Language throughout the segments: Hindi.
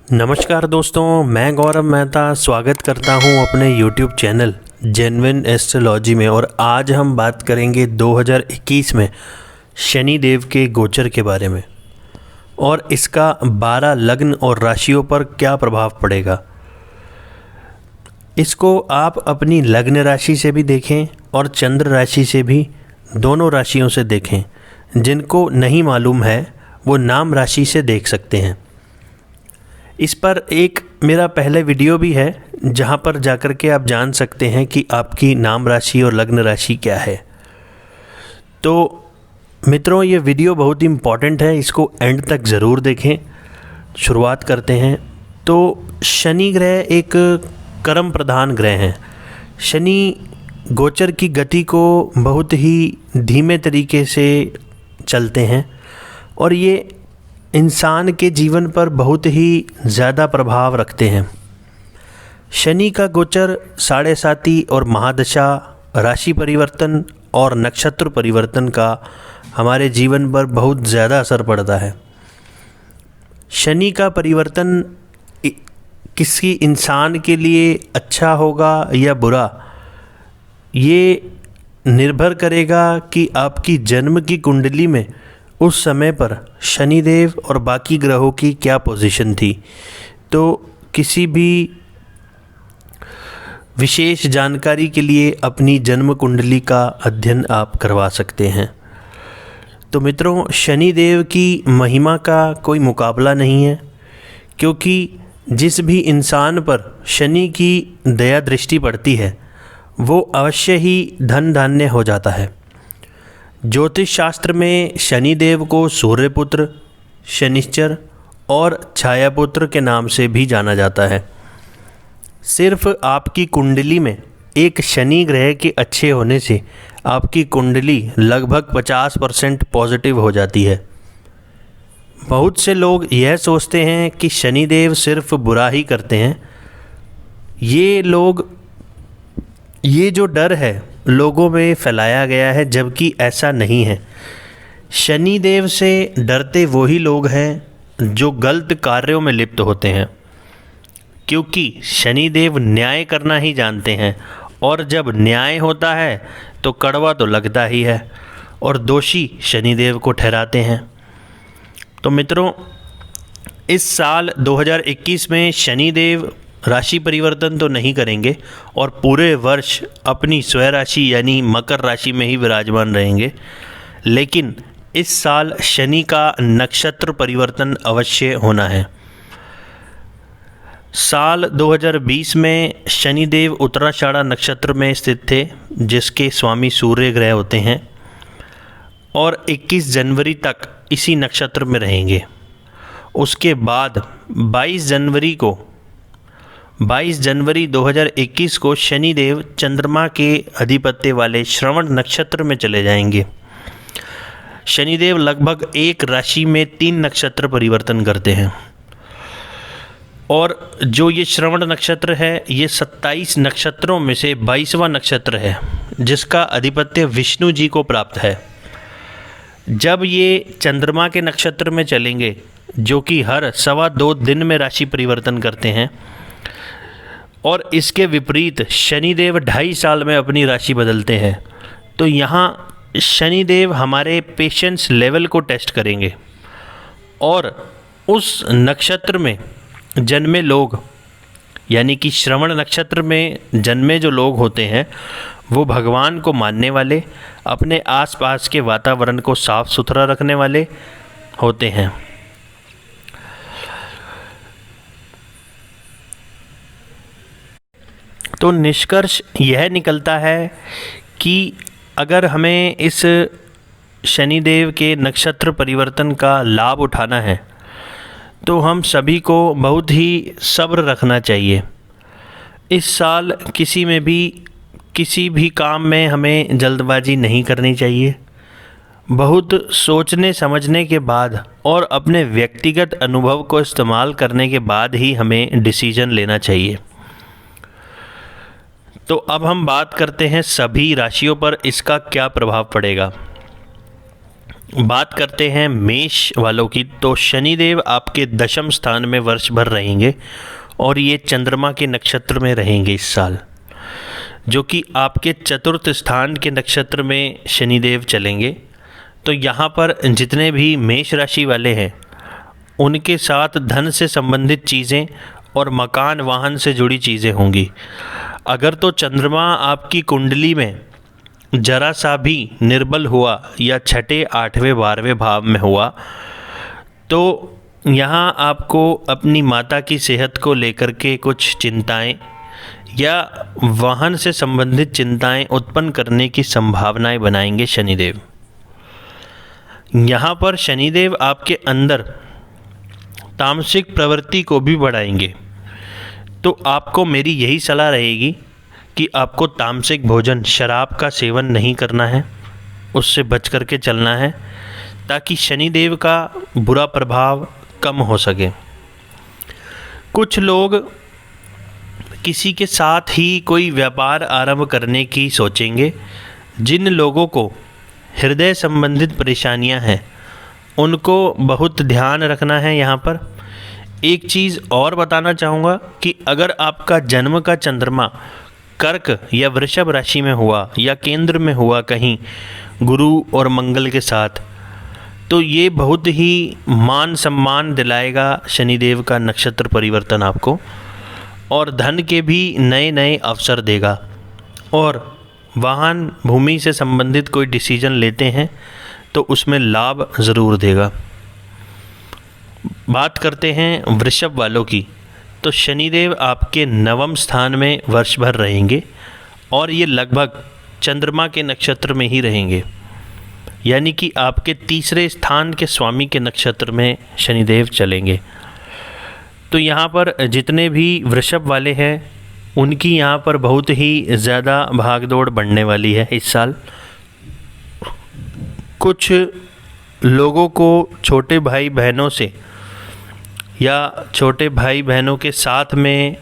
नमस्कार दोस्तों, मैं गौरव मेहता स्वागत करता हूं अपने YouTube चैनल जेन्युइन एस्ट्रोलॉजी में। और आज हम बात करेंगे 2021 में शनि देव के गोचर के बारे में और इसका 12 लग्न और राशियों पर क्या प्रभाव पड़ेगा। इसको आप अपनी लग्न राशि से भी देखें और चंद्र राशि से भी, दोनों राशियों से देखें। जिनको नहीं मालूम है वो नाम राशि से देख सकते हैं। इस पर एक मेरा पहले वीडियो भी है जहां पर जाकर के आप जान सकते हैं कि आपकी नाम राशि और लग्न राशि क्या है। तो मित्रों, ये वीडियो बहुत ही इम्पॉर्टेंट है, इसको एंड तक ज़रूर देखें। शुरुआत करते हैं। तो शनि ग्रह एक कर्म प्रधान ग्रह हैं। शनि गोचर की गति को बहुत ही धीमे तरीके से चलते हैं और ये इंसान के जीवन पर बहुत ही ज़्यादा प्रभाव रखते हैं। शनि का गोचर साढ़े साती और महादशा, राशि परिवर्तन और नक्षत्र परिवर्तन का हमारे जीवन पर बहुत ज़्यादा असर पड़ता है। शनि का परिवर्तन किसी इंसान के लिए अच्छा होगा या बुरा, ये निर्भर करेगा कि आपकी जन्म की कुंडली में उस समय पर शनिदेव और बाकी ग्रहों की क्या पोजीशन थी। तो किसी भी विशेष जानकारी के लिए अपनी जन्म कुंडली का अध्ययन आप करवा सकते हैं। तो मित्रों, शनिदेव की महिमा का कोई मुकाबला नहीं है, क्योंकि जिस भी इंसान पर शनि की दया दृष्टि पड़ती है वो अवश्य ही धन धान्य हो जाता है। ज्योतिष शास्त्र में शनिदेव को सूर्यपुत्र, शनिश्चर और छायापुत्र के नाम से भी जाना जाता है। सिर्फ आपकी कुंडली में एक शनि ग्रह के अच्छे होने से आपकी कुंडली लगभग 50% पॉजिटिव हो जाती है। बहुत से लोग यह सोचते हैं कि शनिदेव सिर्फ बुरा ही करते हैं। ये जो डर है लोगों में फैलाया गया है, जबकि ऐसा नहीं है। शनिदेव से डरते वही लोग हैं जो गलत कार्यों में लिप्त होते हैं, क्योंकि शनिदेव न्याय करना ही जानते हैं और जब न्याय होता है तो कड़वा तो लगता ही है और दोषी शनिदेव को ठहराते हैं। तो मित्रों, इस साल 2021 में शनिदेव राशि परिवर्तन तो नहीं करेंगे और पूरे वर्ष अपनी स्वय राशि यानी मकर राशि में ही विराजमान रहेंगे। लेकिन इस साल शनि का नक्षत्र परिवर्तन अवश्य होना है। साल 2020 में शनिदेव उत्तराषाढ़ा नक्षत्र में स्थित थे, जिसके स्वामी सूर्य ग्रह होते हैं, और 21 जनवरी तक इसी नक्षत्र में रहेंगे। उसके बाद 22 जनवरी 2021 को शनिदेव चंद्रमा के अधिपत्य वाले श्रवण नक्षत्र में चले जाएंगे। शनिदेव लगभग एक राशि में 3 नक्षत्र परिवर्तन करते हैं और जो ये श्रवण नक्षत्र है ये 27 नक्षत्रों में से 22वां नक्षत्र है, जिसका अधिपत्य विष्णु जी को प्राप्त है। जब ये चंद्रमा के नक्षत्र में चलेंगे, जो कि हर 2.25 दिन में राशि परिवर्तन करते हैं, और इसके विपरीत शनिदेव 2.5 साल में अपनी राशि बदलते हैं, तो यहाँ शनिदेव हमारे पेशेंस लेवल को टेस्ट करेंगे और उस नक्षत्र में जन्मे लोग, यानी कि श्रवण नक्षत्र में जन्मे जो लोग होते हैं वो भगवान को मानने वाले, अपने आसपास के वातावरण को साफ सुथरा रखने वाले होते हैं। तो निष्कर्ष यह निकलता है कि अगर हमें इस शनिदेव के नक्षत्र परिवर्तन का लाभ उठाना है तो हम सभी को बहुत ही सब्र रखना चाहिए। इस साल किसी भी काम में हमें जल्दबाजी नहीं करनी चाहिए। बहुत सोचने समझने के बाद और अपने व्यक्तिगत अनुभव को इस्तेमाल करने के बाद ही हमें डिसीजन लेना चाहिए। तो अब हम बात करते हैं सभी राशियों पर इसका क्या प्रभाव पड़ेगा। बात करते हैं मेष वालों की, तो शनिदेव आपके दशम स्थान में वर्ष भर रहेंगे और ये चंद्रमा के नक्षत्र में रहेंगे इस साल, जो कि आपके चतुर्थ स्थान के नक्षत्र में शनिदेव चलेंगे। तो यहाँ पर जितने भी मेष राशि वाले हैं उनके साथ धन से संबंधित चीज़ें और मकान वाहन से जुड़ी चीज़ें होंगी। अगर तो चंद्रमा आपकी कुंडली में जरा सा भी निर्बल हुआ या छठे, आठवें, 12वें भाव में हुआ तो यहाँ आपको अपनी माता की सेहत को लेकर के कुछ चिंताएं या वाहन से संबंधित चिंताएं उत्पन्न करने की संभावनाएं बनाएंगे शनिदेव। यहाँ पर शनिदेव आपके अंदर तामसिक प्रवृत्ति को भी बढ़ाएंगे। तो आपको मेरी यही सलाह रहेगी कि आपको तामसिक भोजन, शराब का सेवन नहीं करना है, उससे बच कर के चलना है ताकि शनिदेव का बुरा प्रभाव कम हो सके। कुछ लोग किसी के साथ ही कोई व्यापार आरंभ करने की सोचेंगे। जिन लोगों को हृदय संबंधित परेशानियां हैं उनको बहुत ध्यान रखना है। यहाँ पर एक चीज़ और बताना चाहूँगा कि अगर आपका जन्म का चंद्रमा कर्क या वृषभ राशि में हुआ या केंद्र में हुआ कहीं गुरु और मंगल के साथ, तो ये बहुत ही मान सम्मान दिलाएगा शनिदेव का नक्षत्र परिवर्तन आपको, और धन के भी नए नए अवसर देगा। और वाहन भूमि से संबंधित कोई डिसीजन लेते हैं तो उसमें लाभ ज़रूर देगा। बात करते हैं वृषभ वालों की, तो शनिदेव आपके नवम स्थान में वर्ष भर रहेंगे और ये लगभग चंद्रमा के नक्षत्र में ही रहेंगे, यानी कि आपके तीसरे स्थान के स्वामी के नक्षत्र में शनिदेव चलेंगे। तो यहाँ पर जितने भी वृषभ वाले हैं उनकी यहाँ पर बहुत ही ज़्यादा भागदौड़ बढ़ने वाली है इस साल। कुछ लोगों को छोटे भाई बहनों से या छोटे भाई बहनों के साथ में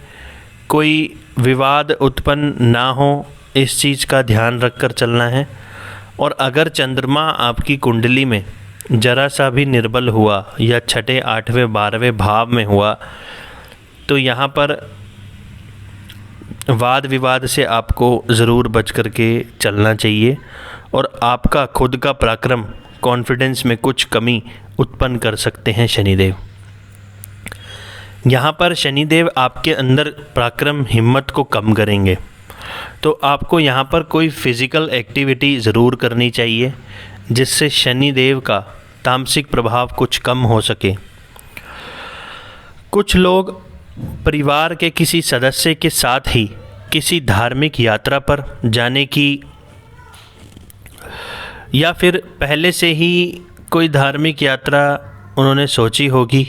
कोई विवाद उत्पन्न ना हो, इस चीज़ का ध्यान रखकर चलना है। और अगर चंद्रमा आपकी कुंडली में जरा सा भी निर्बल हुआ या छठे, 8वें, 12वें भाव में हुआ तो यहाँ पर वाद विवाद से आपको ज़रूर बच कर के चलना चाहिए और आपका खुद का पराक्रम, कॉन्फिडेंस में कुछ कमी उत्पन्न कर सकते हैं शनिदेव। यहाँ पर शनिदेव आपके अंदर पराक्रम, हिम्मत को कम करेंगे। तो आपको यहाँ पर कोई फिज़िकल एक्टिविटी ज़रूर करनी चाहिए जिससे शनिदेव का तामसिक प्रभाव कुछ कम हो सके। कुछ लोग परिवार के किसी सदस्य के साथ ही किसी धार्मिक यात्रा पर जाने की या फिर पहले से ही कोई धार्मिक यात्रा उन्होंने सोची होगी,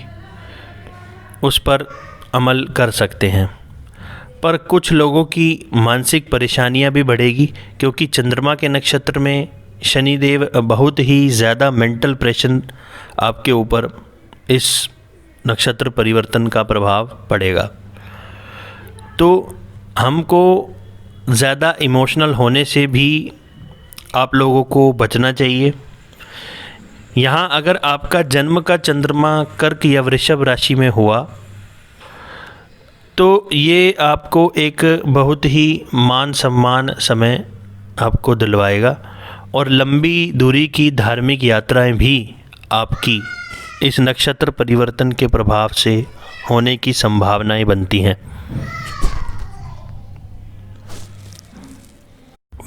उस पर अमल कर सकते हैं। पर कुछ लोगों की मानसिक परेशानियां भी बढ़ेगी क्योंकि चंद्रमा के नक्षत्र में शनिदेव बहुत ही ज़्यादा मेंटल प्रेशर आपके ऊपर इस नक्षत्र परिवर्तन का प्रभाव पड़ेगा। तो हमको ज़्यादा इमोशनल होने से भी आप लोगों को बचना चाहिए। यहाँ अगर आपका जन्म का चंद्रमा कर्क या वृषभ राशि में हुआ तो ये आपको एक बहुत ही मान सम्मान समय आपको दिलवाएगा और लंबी दूरी की धार्मिक यात्राएं भी आपकी इस नक्षत्र परिवर्तन के प्रभाव से होने की संभावनाएं बनती हैं।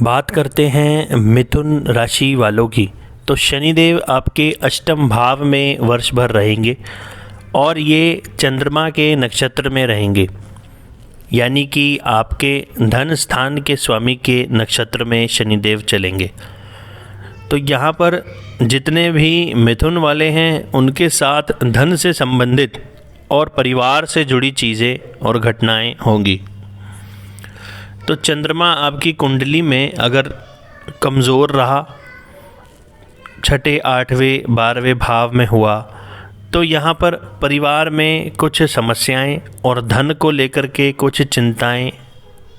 बात करते हैं मिथुन राशि वालों की, तो शनिदेव आपके अष्टम भाव में वर्ष भर रहेंगे और ये चंद्रमा के नक्षत्र में रहेंगे, यानी कि आपके धन स्थान के स्वामी के नक्षत्र में शनिदेव चलेंगे। तो यहाँ पर जितने भी मिथुन वाले हैं उनके साथ धन से संबंधित और परिवार से जुड़ी चीज़ें और घटनाएं होंगी। तो चंद्रमा आपकी कुंडली में अगर कमज़ोर रहा, छठे, 8वें, 12वें भाव में हुआ तो यहाँ पर परिवार में कुछ समस्याएं और धन को लेकर के कुछ चिंताएं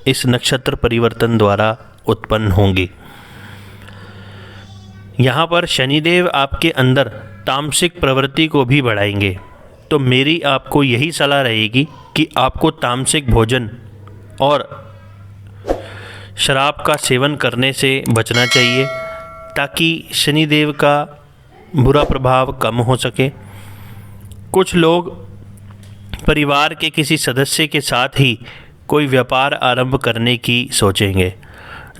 इस नक्षत्र परिवर्तन द्वारा उत्पन्न होंगी। यहाँ पर शनिदेव आपके अंदर तामसिक प्रवृत्ति को भी बढ़ाएंगे। तो मेरी आपको यही सलाह रहेगी कि आपको तामसिक भोजन और शराब का सेवन करने से बचना चाहिए, ताकि शनिदेव का बुरा प्रभाव कम हो सके। कुछ लोग परिवार के किसी सदस्य के साथ ही कोई व्यापार आरंभ करने की सोचेंगे,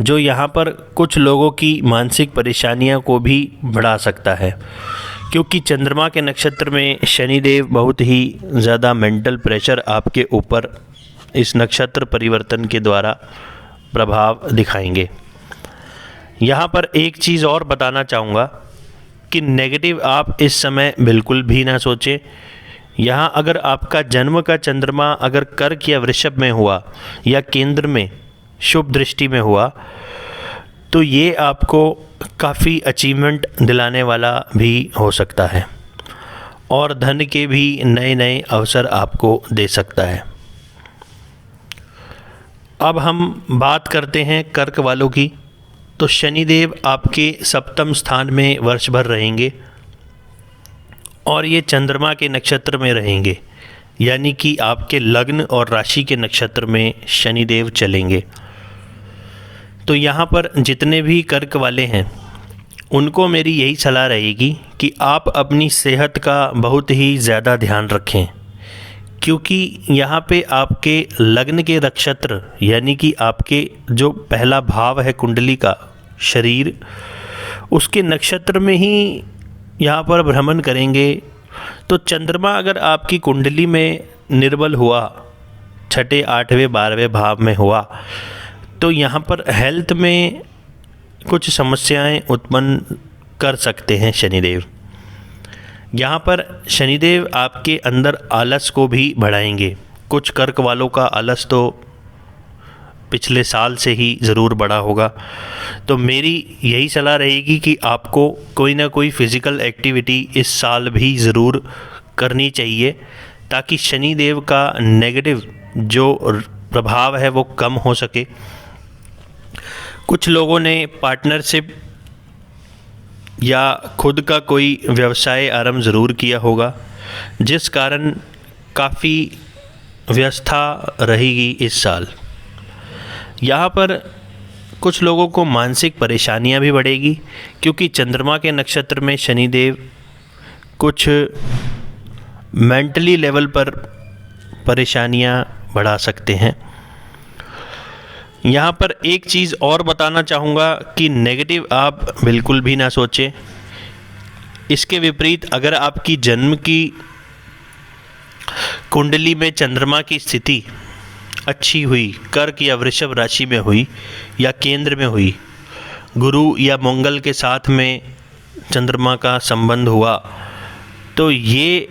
जो यहाँ पर कुछ लोगों की मानसिक परेशानियों को भी बढ़ा सकता है, क्योंकि चंद्रमा के नक्षत्र में शनिदेव बहुत ही ज़्यादा मेंटल प्रेशर आपके ऊपर इस नक्षत्र परिवर्तन के द्वारा प्रभाव दिखाएंगे। यहाँ पर एक चीज़ और बताना चाहूँगा कि नेगेटिव आप इस समय बिल्कुल भी ना सोचें। यहाँ अगर आपका जन्म का चंद्रमा अगर कर्क या वृषभ में हुआ या केंद्र में शुभ दृष्टि में हुआ, तो ये आपको काफ़ी अचीवमेंट दिलाने वाला भी हो सकता है और धन के भी नए नए अवसर आपको दे सकता है। अब हम बात करते हैं कर्क वालों की। तो शनिदेव आपके सप्तम स्थान में वर्ष भर रहेंगे और ये चंद्रमा के नक्षत्र में रहेंगे, यानी कि आपके लग्न और राशि के नक्षत्र में शनिदेव चलेंगे। तो यहाँ पर जितने भी कर्क वाले हैं उनको मेरी यही सलाह रहेगी कि आप अपनी सेहत का बहुत ही ज़्यादा ध्यान रखें, क्योंकि यहाँ पे आपके लग्न के नक्षत्र यानी कि आपके जो पहला भाव है कुंडली का शरीर, उसके नक्षत्र में ही यहाँ पर भ्रमण करेंगे। तो चंद्रमा अगर आपकी कुंडली में निर्बल हुआ, छठे, आठवें, 12वें भाव में हुआ, तो यहाँ पर हेल्थ में कुछ समस्याएं उत्पन्न कर सकते हैं शनिदेव। यहाँ पर शनिदेव आपके अंदर आलस को भी बढ़ाएंगे। कुछ कर्क वालों का आलस तो पिछले साल से ही ज़रूर बढ़ा होगा। तो मेरी यही सलाह रहेगी कि आपको कोई ना कोई फ़िज़िकल एक्टिविटी इस साल भी ज़रूर करनी चाहिए, ताकि शनिदेव का नेगेटिव जो प्रभाव है वो कम हो सके। कुछ लोगों ने पार्टनरशिप या खुद का कोई व्यवसाय आरंभ ज़रूर किया होगा, जिस कारण काफ़ी व्यवस्था रहेगी इस साल। यहाँ पर कुछ लोगों को मानसिक परेशानियाँ भी बढ़ेगी, क्योंकि चंद्रमा के नक्षत्र में शनिदेव कुछ मेंटली लेवल पर परेशानियाँ बढ़ा सकते हैं। यहाँ पर एक चीज़ और बताना चाहूँगा कि नेगेटिव आप बिल्कुल भी ना सोचें। इसके विपरीत अगर आपकी जन्म की कुंडली में चंद्रमा की स्थिति अच्छी हुई, कर्क या वृषभ राशि में हुई या केंद्र में हुई, गुरु या मंगल के साथ में चंद्रमा का संबंध हुआ, तो ये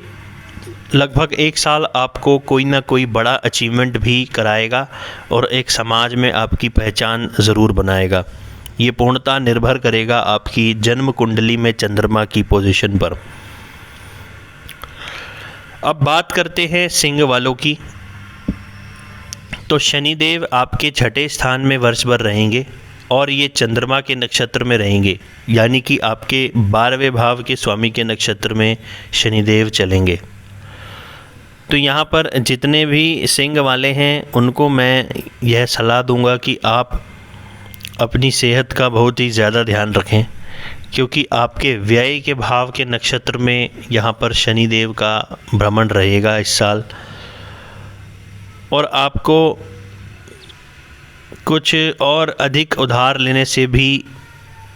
लगभग एक साल आपको कोई ना कोई बड़ा अचीवमेंट भी कराएगा और एक समाज में आपकी पहचान ज़रूर बनाएगा। ये पूर्णतः निर्भर करेगा आपकी जन्म कुंडली में चंद्रमा की पोजीशन पर। अब बात करते हैं सिंह वालों की। तो शनिदेव आपके छठे स्थान में वर्ष भर रहेंगे और ये चंद्रमा के नक्षत्र में रहेंगे, यानी कि आपके 12वें भाव के स्वामी के नक्षत्र में शनिदेव चलेंगे। तो यहाँ पर जितने भी सिंह वाले हैं उनको मैं यह सलाह दूंगा कि आप अपनी सेहत का बहुत ही ज़्यादा ध्यान रखें, क्योंकि आपके व्यय के भाव के नक्षत्र में यहाँ पर शनिदेव का भ्रमण रहेगा इस साल, और आपको कुछ और अधिक उधार लेने से भी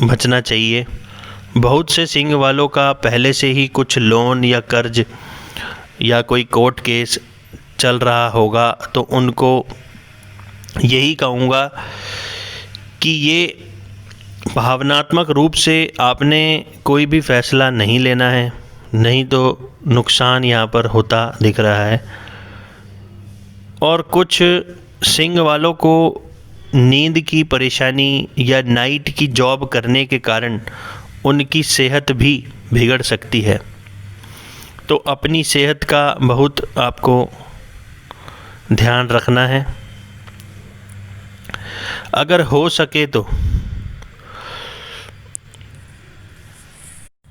बचना चाहिए। बहुत से सिंह वालों का पहले से ही कुछ लोन या कर्ज या कोई कोर्ट केस चल रहा होगा, तो उनको यही कहूँगा कि ये भावनात्मक रूप से आपने कोई भी फैसला नहीं लेना है, नहीं तो नुकसान यहाँ पर होता दिख रहा है। और कुछ सिंह वालों को नींद की परेशानी या नाइट की जॉब करने के कारण उनकी सेहत भी बिगड़ सकती है। तो अपनी सेहत का बहुत आपको ध्यान रखना है। अगर हो सके तो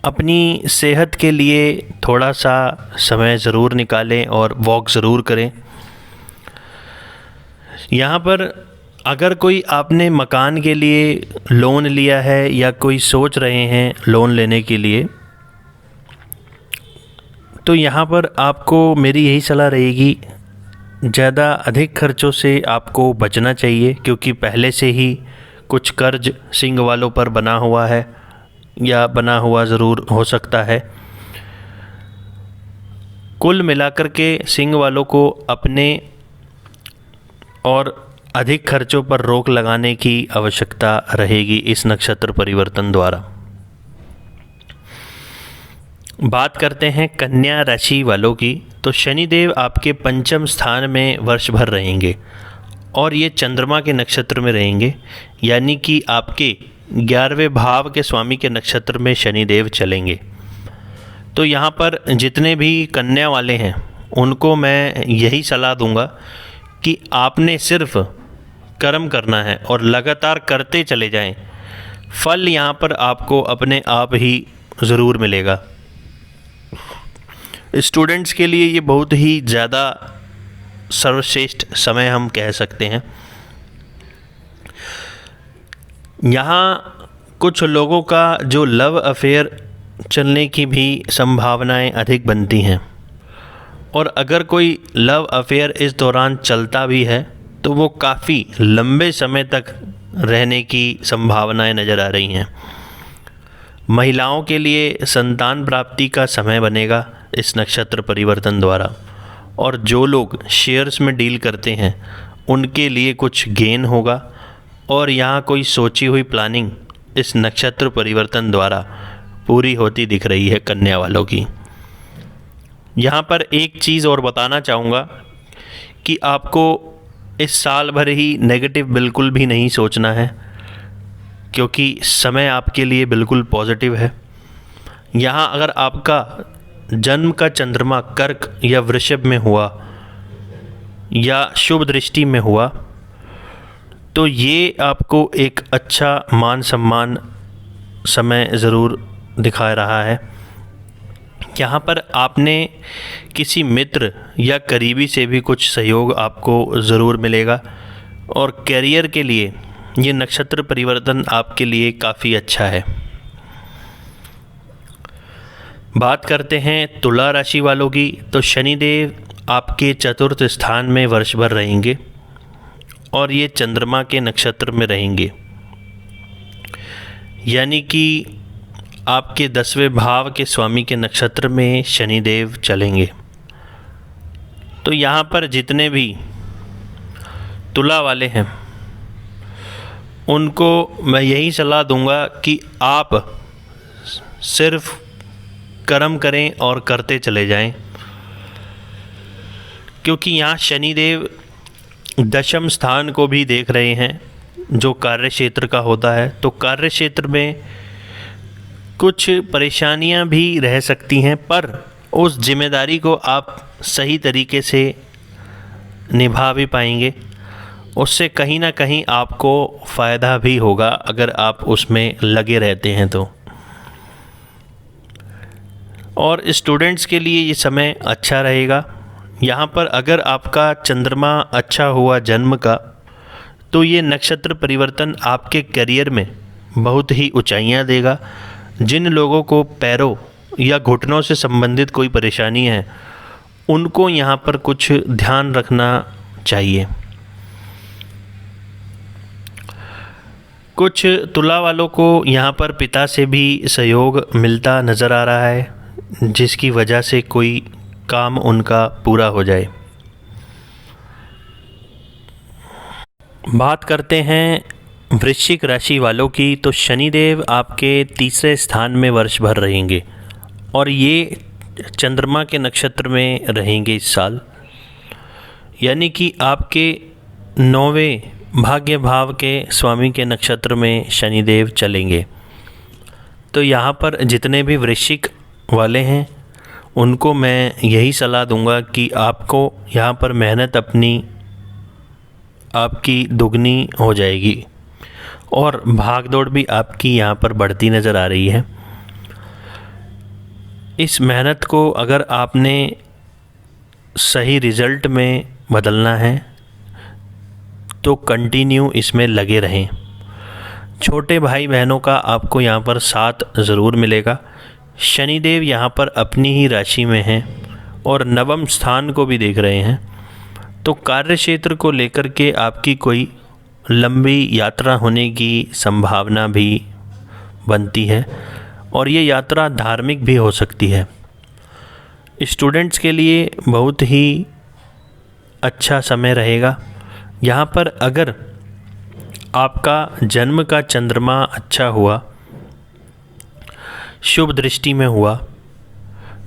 अपनी सेहत के लिए थोड़ा सा समय ज़रूर निकालें और वॉक ज़रूर करें। यहाँ पर अगर कोई आपने मकान के लिए लोन लिया है या कोई सोच रहे हैं लोन लेने के लिए, तो यहाँ पर आपको मेरी यही सलाह रहेगी, ज़्यादा अधिक खर्चों से आपको बचना चाहिए, क्योंकि पहले से ही कुछ कर्ज सिंह वालों पर बना हुआ है या बना हुआ ज़रूर हो सकता है। कुल मिलाकर के सिंह वालों को अपने और अधिक खर्चों पर रोक लगाने की आवश्यकता रहेगी इस नक्षत्र परिवर्तन द्वारा। बात करते हैं कन्या राशि वालों की, तो शनिदेव आपके पंचम स्थान में वर्ष भर रहेंगे और ये चंद्रमा के नक्षत्र में रहेंगे, यानी कि आपके 11वें भाव के स्वामी के नक्षत्र में शनिदेव चलेंगे। तो यहाँ पर जितने भी कन्या वाले हैं उनको मैं यही सलाह दूंगा कि आपने सिर्फ कर्म करना है और लगातार करते चले जाएं। फल यहाँ पर आपको अपने आप ही ज़रूर मिलेगा। स्टूडेंट्स के लिए ये बहुत ही ज़्यादा सर्वश्रेष्ठ समय हम कह सकते हैं। यहाँ कुछ लोगों का जो लव अफेयर चलने की भी संभावनाएं अधिक बनती हैं, और अगर कोई लव अफेयर इस दौरान चलता भी है तो वो काफ़ी लंबे समय तक रहने की संभावनाएं नज़र आ रही हैं। महिलाओं के लिए संतान प्राप्ति का समय बनेगा इस नक्षत्र परिवर्तन द्वारा, और जो लोग शेयर्स में डील करते हैं उनके लिए कुछ गेन होगा। और यहाँ कोई सोची हुई प्लानिंग इस नक्षत्र परिवर्तन द्वारा पूरी होती दिख रही है कन्या वालों की। यहाँ पर एक चीज़ और बताना चाहूँगा कि आपको इस साल भर ही नेगेटिव बिल्कुल भी नहीं सोचना है, क्योंकि समय आपके लिए बिल्कुल पॉजिटिव है। यहाँ अगर आपका जन्म का चंद्रमा कर्क या वृषभ में हुआ या शुभ दृष्टि में हुआ, तो ये आपको एक अच्छा मान सम्मान समय ज़रूर दिखा रहा है। यहाँ पर आपने किसी मित्र या करीबी से भी कुछ सहयोग आपको ज़रूर मिलेगा, और कैरियर के लिए ये नक्षत्र परिवर्तन आपके लिए काफ़ी अच्छा है। बात करते हैं तुला राशि वालों की, तो शनिदेव आपके चतुर्थ स्थान में वर्ष भर रहेंगे और ये चंद्रमा के नक्षत्र में रहेंगे, यानी कि आपके 10वें भाव के स्वामी के नक्षत्र में शनिदेव चलेंगे। तो यहाँ पर जितने भी तुला वाले हैं उनको मैं यही सलाह दूंगा कि आप सिर्फ कर्म करें और करते चले जाएं, क्योंकि यहाँ शनिदेव दशम स्थान को भी देख रहे हैं जो कार्य क्षेत्र का होता है। तो कार्य क्षेत्र में कुछ परेशानियां भी रह सकती हैं, पर उस जिम्मेदारी को आप सही तरीके से निभा भी पाएंगे। उससे कहीं ना कहीं आपको फ़ायदा भी होगा अगर आप उसमें लगे रहते हैं तो। और स्टूडेंट्स के लिए ये समय अच्छा रहेगा। यहाँ पर अगर आपका चंद्रमा अच्छा हुआ जन्म का, तो ये नक्षत्र परिवर्तन आपके करियर में बहुत ही ऊंचाइयाँ देगा। जिन लोगों को पैरों या घुटनों से संबंधित कोई परेशानी है उनको यहाँ पर कुछ ध्यान रखना चाहिए। कुछ तुला वालों को यहाँ पर पिता से भी सहयोग मिलता नज़र आ रहा है, जिसकी वजह से कोई काम उनका पूरा हो जाए। बात करते हैं वृश्चिक राशि वालों की, तो शनिदेव आपके तीसरे स्थान में वर्ष भर रहेंगे और ये चंद्रमा के नक्षत्र में रहेंगे इस साल, यानी कि आपके 9वें भाग्य भाव के स्वामी के नक्षत्र में शनिदेव चलेंगे। तो यहाँ पर जितने भी वृश्चिक वाले हैं उनको मैं यही सलाह दूंगा कि आपको यहाँ पर मेहनत अपनी आपकी दुगनी हो जाएगी और भाग दौड़ भी आपकी यहाँ पर बढ़ती नज़र आ रही है। इस मेहनत को अगर आपने सही रिज़ल्ट में बदलना है तो कंटिन्यू इसमें लगे रहें। छोटे भाई बहनों का आपको यहाँ पर साथ ज़रूर मिलेगा। शनिदेव यहाँ पर अपनी ही राशि में हैं और नवम स्थान को भी देख रहे हैं, तो कार्य क्षेत्र को लेकर के आपकी कोई लंबी यात्रा होने की संभावना भी बनती है और ये यात्रा धार्मिक भी हो सकती है। स्टूडेंट्स के लिए बहुत ही अच्छा समय रहेगा। यहाँ पर अगर आपका जन्म का चंद्रमा अच्छा हुआ, शुभ दृष्टि में हुआ,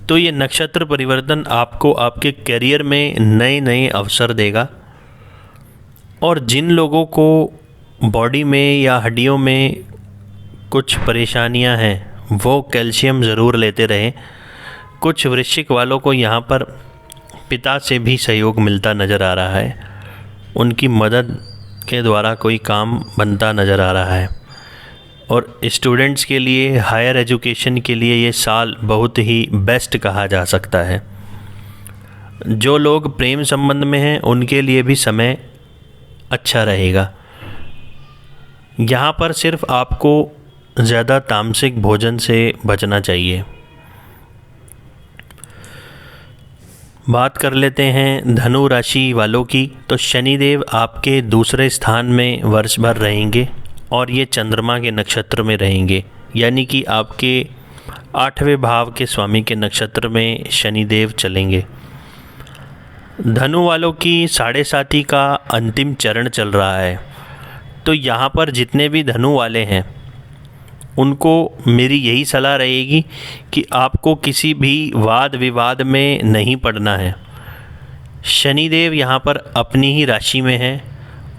तो ये नक्षत्र परिवर्तन आपको आपके करियर में नए नए अवसर देगा। और जिन लोगों को बॉडी में या हड्डियों में कुछ परेशानियां हैं वो कैल्शियम ज़रूर लेते रहें। कुछ वृश्चिक वालों को यहाँ पर पिता से भी सहयोग मिलता नज़र आ रहा है, उनकी मदद के द्वारा कोई काम बनता नज़र आ रहा है। और स्टूडेंट्स के लिए, हायर एजुकेशन के लिए ये साल बहुत ही बेस्ट कहा जा सकता है। जो लोग प्रेम संबंध में हैं उनके लिए भी समय अच्छा रहेगा। यहाँ पर सिर्फ आपको ज़्यादा तामसिक भोजन से बचना चाहिए। बात कर लेते हैं धनु राशि वालों की, तो शनिदेव आपके दूसरे स्थान में वर्ष भर रहेंगे और ये चंद्रमा के नक्षत्र में रहेंगे, यानी कि आपके 8वें भाव के स्वामी के नक्षत्र में शनिदेव चलेंगे। धनु वालों की 7.5 का अंतिम चरण चल रहा है, तो यहाँ पर जितने भी धनु वाले हैं उनको मेरी यही सलाह रहेगी कि आपको किसी भी वाद विवाद में नहीं पड़ना है। शनिदेव यहाँ पर अपनी ही राशि में हैं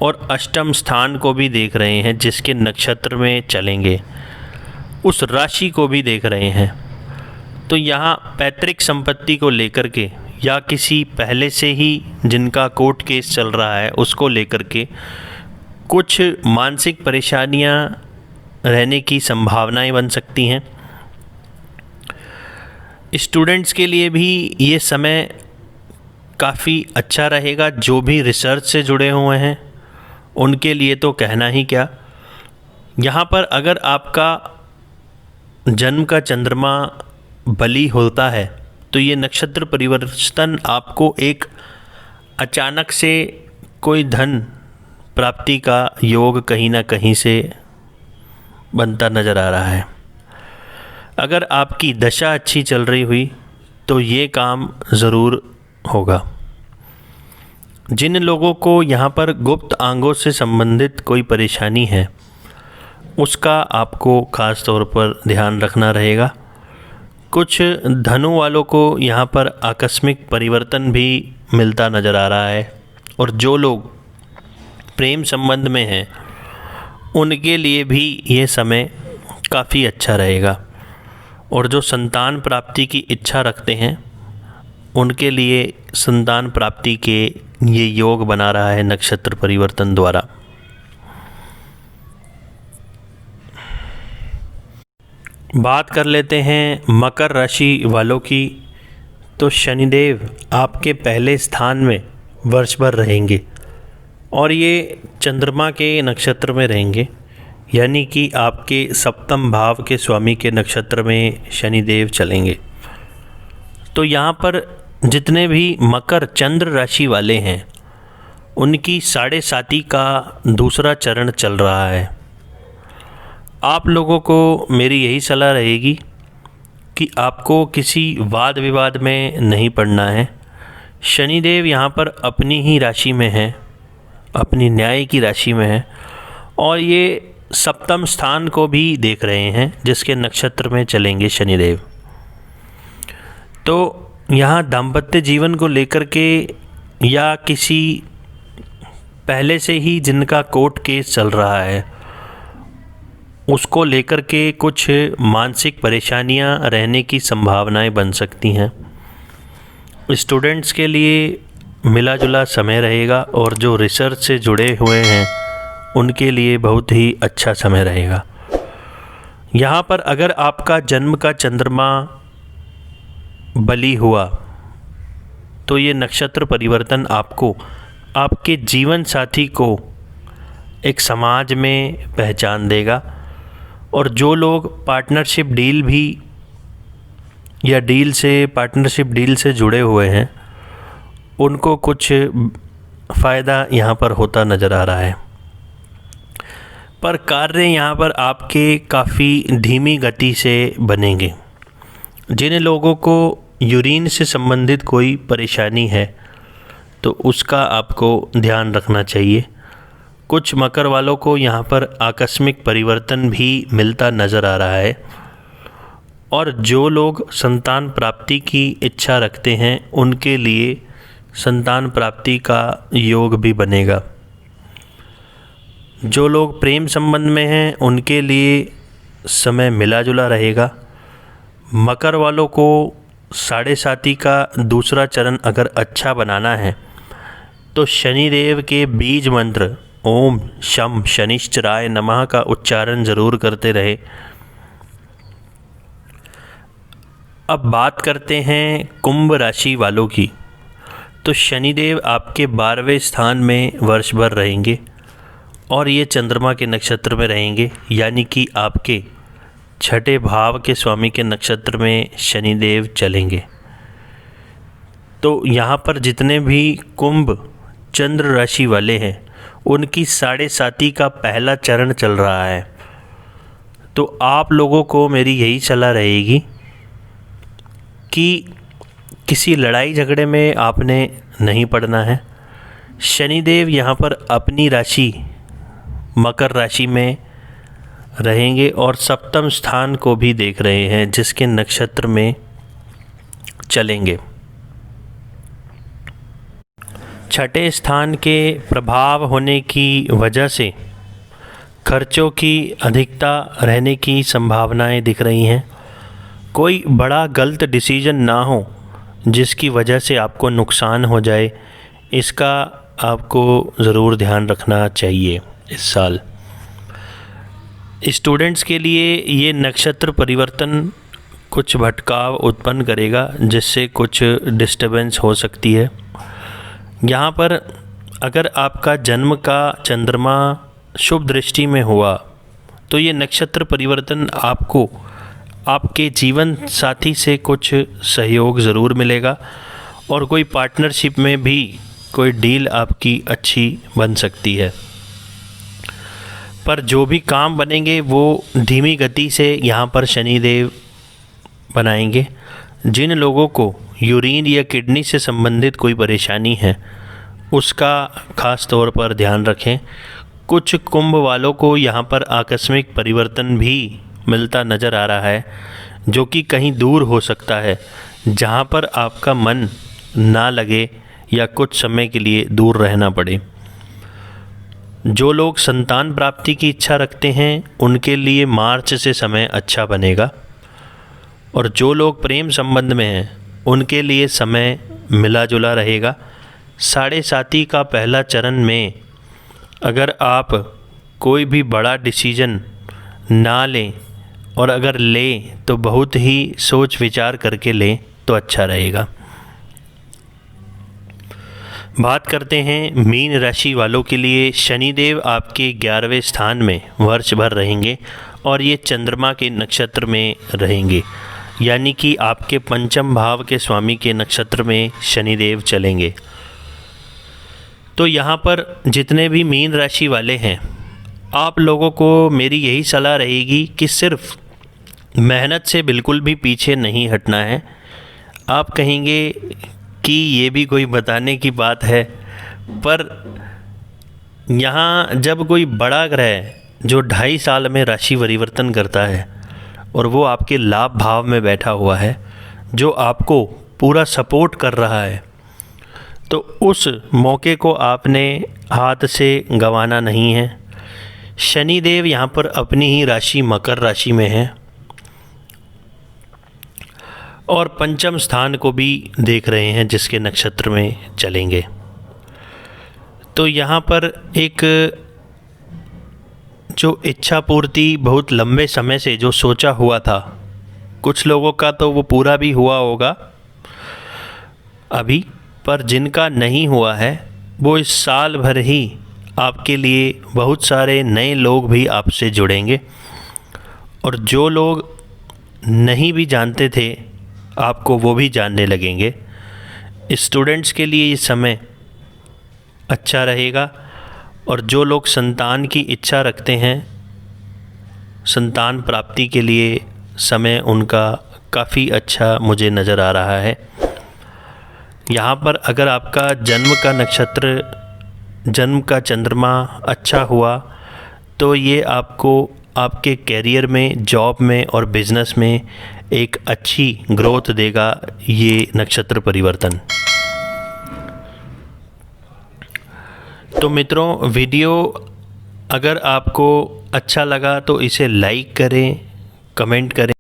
और अष्टम स्थान को भी देख रहे हैं, जिसके नक्षत्र में चलेंगे उस राशि को भी देख रहे हैं। तो यहाँ पैतृक संपत्ति को लेकर के या किसी पहले से ही जिनका कोर्ट केस चल रहा है उसको लेकर के कुछ मानसिक परेशानियाँ रहने की संभावनाएं बन सकती हैं। स्टूडेंट्स के लिए भी ये समय काफ़ी अच्छा रहेगा। जो भी रिसर्च से जुड़े हुए हैं उनके लिए तो कहना ही क्या। यहाँ पर अगर आपका जन्म का चंद्रमा बली होता है तो ये नक्षत्र परिवर्तन आपको एक अचानक से कोई धन प्राप्ति का योग कहीं ना कहीं से बनता नज़र आ रहा है। अगर आपकी दशा अच्छी चल रही हुई तो ये काम ज़रूर होगा। जिन लोगों को यहाँ पर गुप्त अंगों से संबंधित कोई परेशानी है उसका आपको ख़ास तौर पर ध्यान रखना रहेगा। कुछ धनु वालों को यहाँ पर आकस्मिक परिवर्तन भी मिलता नज़र आ रहा है और जो लोग प्रेम संबंध में हैं उनके लिए भी ये समय काफ़ी अच्छा रहेगा। और जो संतान प्राप्ति की इच्छा रखते हैं उनके लिए संतान प्राप्ति के ये योग बना रहा है नक्षत्र परिवर्तन द्वारा। बात कर लेते हैं मकर राशि वालों की, तो शनिदेव आपके पहले स्थान में वर्ष भर रहेंगे और ये चंद्रमा के नक्षत्र में रहेंगे, यानी कि आपके 7वें भाव के स्वामी के नक्षत्र में शनिदेव चलेंगे। तो यहाँ पर जितने भी मकर चंद्र राशि वाले हैं उनकी 7.5 का दूसरा चरण चल रहा है। आप लोगों को मेरी यही सलाह रहेगी कि आपको किसी वाद विवाद में नहीं पड़ना है। शनिदेव यहाँ पर अपनी ही राशि में हैं, अपनी न्याय की राशि में है और ये 7वें स्थान को भी देख रहे हैं जिसके नक्षत्र में चलेंगे शनिदेव। तो यहाँ दाम्पत्य जीवन को लेकर के या किसी पहले से ही जिनका कोर्ट केस चल रहा है उसको लेकर के कुछ मानसिक परेशानियाँ रहने की संभावनाएं बन सकती हैं। स्टूडेंट्स के लिए मिला जुला समय रहेगा और जो रिसर्च से जुड़े हुए हैं उनके लिए बहुत ही अच्छा समय रहेगा। यहाँ पर अगर आपका जन्म का चंद्रमा बली हुआ तो ये नक्षत्र परिवर्तन आपको आपके जीवन साथी को एक समाज में पहचान देगा। और जो लोग पार्टनरशिप डील भी या पार्टनरशिप डील से जुड़े हुए हैं उनको कुछ फ़ायदा यहाँ पर होता नज़र आ रहा है। पर कार्य यहाँ पर आपके काफ़ी धीमी गति से बनेंगे। जिन लोगों को यूरिन से संबंधित कोई परेशानी है तो उसका आपको ध्यान रखना चाहिए। कुछ मकर वालों को यहाँ पर आकस्मिक परिवर्तन भी मिलता नज़र आ रहा है। और जो लोग संतान प्राप्ति की इच्छा रखते हैं उनके लिए संतान प्राप्ति का योग भी बनेगा। जो लोग प्रेम संबंध में हैं उनके लिए समय मिला जुला रहेगा। मकर वालों को साढ़े साती का दूसरा चरण अगर अच्छा बनाना है तो शनिदेव के बीज मंत्र ओम शम शनिश्चराय नमः का उच्चारण ज़रूर करते रहे। अब बात करते हैं कुंभ राशि वालों की। तो शनिदेव आपके 12वें स्थान में वर्ष भर रहेंगे और ये चंद्रमा के नक्षत्र में रहेंगे, यानी कि आपके छठे भाव के स्वामी के नक्षत्र में शनिदेव चलेंगे। तो यहाँ पर जितने भी कुंभ चंद्र राशि वाले हैं उनकी साढ़े साती का पहला चरण चल रहा है। तो आप लोगों को मेरी यही सलाह रहेगी कि किसी लड़ाई झगड़े में आपने नहीं पड़ना है। शनिदेव यहाँ पर अपनी राशि मकर राशि में रहेंगे और सप्तम स्थान को भी देख रहे हैं जिसके नक्षत्र में चलेंगे। छठे स्थान के प्रभाव होने की वजह से खर्चों की अधिकता रहने की संभावनाएं दिख रही हैं। कोई बड़ा गलत डिसीजन ना हो जिसकी वजह से आपको नुकसान हो जाए, इसका आपको ज़रूर ध्यान रखना चाहिए। इस साल स्टूडेंट्स के लिए ये नक्षत्र परिवर्तन कुछ भटकाव उत्पन्न करेगा जिससे कुछ डिस्टर्बेंस हो सकती है। यहाँ पर अगर आपका जन्म का चंद्रमा शुभ दृष्टि में हुआ तो ये नक्षत्र परिवर्तन आपको आपके जीवन साथी से कुछ सहयोग ज़रूर मिलेगा और कोई पार्टनरशिप में भी कोई डील आपकी अच्छी बन सकती है। पर जो भी काम बनेंगे वो धीमी गति से यहाँ पर शनिदेव बनाएंगे। जिन लोगों को यूरिन या किडनी से संबंधित कोई परेशानी है उसका ख़ास तौर पर ध्यान रखें। कुछ कुंभ वालों को यहाँ पर आकस्मिक परिवर्तन भी मिलता नज़र आ रहा है जो कि कहीं दूर हो सकता है, जहाँ पर आपका मन ना लगे या कुछ समय के लिए दूर रहना पड़े। जो लोग संतान प्राप्ति की इच्छा रखते हैं उनके लिए मार्च से समय अच्छा बनेगा और जो लोग प्रेम संबंध में हैं उनके लिए समय मिला जुला रहेगा। साढ़े साती का पहला चरण में अगर आप कोई भी बड़ा डिसीजन ना लें और अगर लें तो बहुत ही सोच विचार करके लें तो अच्छा रहेगा। बात करते हैं मीन राशि वालों के लिए। शनिदेव आपके 11वें स्थान में वर्ष भर रहेंगे और ये चंद्रमा के नक्षत्र में रहेंगे, यानी कि आपके पंचम भाव के स्वामी के नक्षत्र में शनिदेव चलेंगे। तो यहाँ पर जितने भी मीन राशि वाले हैं आप लोगों को मेरी यही सलाह रहेगी कि सिर्फ मेहनत से बिल्कुल भी पीछे नहीं हटना है। आप कहेंगे कि ये भी कोई बताने की बात है, पर यहाँ जब कोई बड़ा ग्रह जो 2.5 साल में राशि परिवर्तन करता है और वो आपके लाभ भाव में बैठा हुआ है जो आपको पूरा सपोर्ट कर रहा है, तो उस मौके को आपने हाथ से गंवाना नहीं है। शनिदेव यहाँ पर अपनी ही राशि मकर राशि में है और पंचम स्थान को भी देख रहे हैं जिसके नक्षत्र में चलेंगे। तो यहाँ पर एक जो इच्छा पूर्ति बहुत लंबे समय से जो सोचा हुआ था, कुछ लोगों का तो वो पूरा भी हुआ होगा अभी, पर जिनका नहीं हुआ है वो इस साल भर ही आपके लिए बहुत सारे नए लोग भी आपसे जुड़ेंगे, और जो लोग नहीं भी जानते थे आपको वो भी जानने लगेंगे। स्टूडेंट्स के लिए ये समय अच्छा रहेगा, और जो लोग संतान की इच्छा रखते हैं, संतान प्राप्ति के लिए समय उनका काफ़ी अच्छा मुझे नज़र आ रहा है। यहाँ पर अगर आपका जन्म का नक्षत्र, जन्म का चंद्रमा अच्छा हुआ तो ये आपको आपके कैरियर में, जॉब में और बिज़नेस में एक अच्छी ग्रोथ देगा ये नक्षत्र परिवर्तन। तो मित्रों, वीडियो अगर आपको अच्छा लगा तो इसे लाइक करें, कमेंट करें।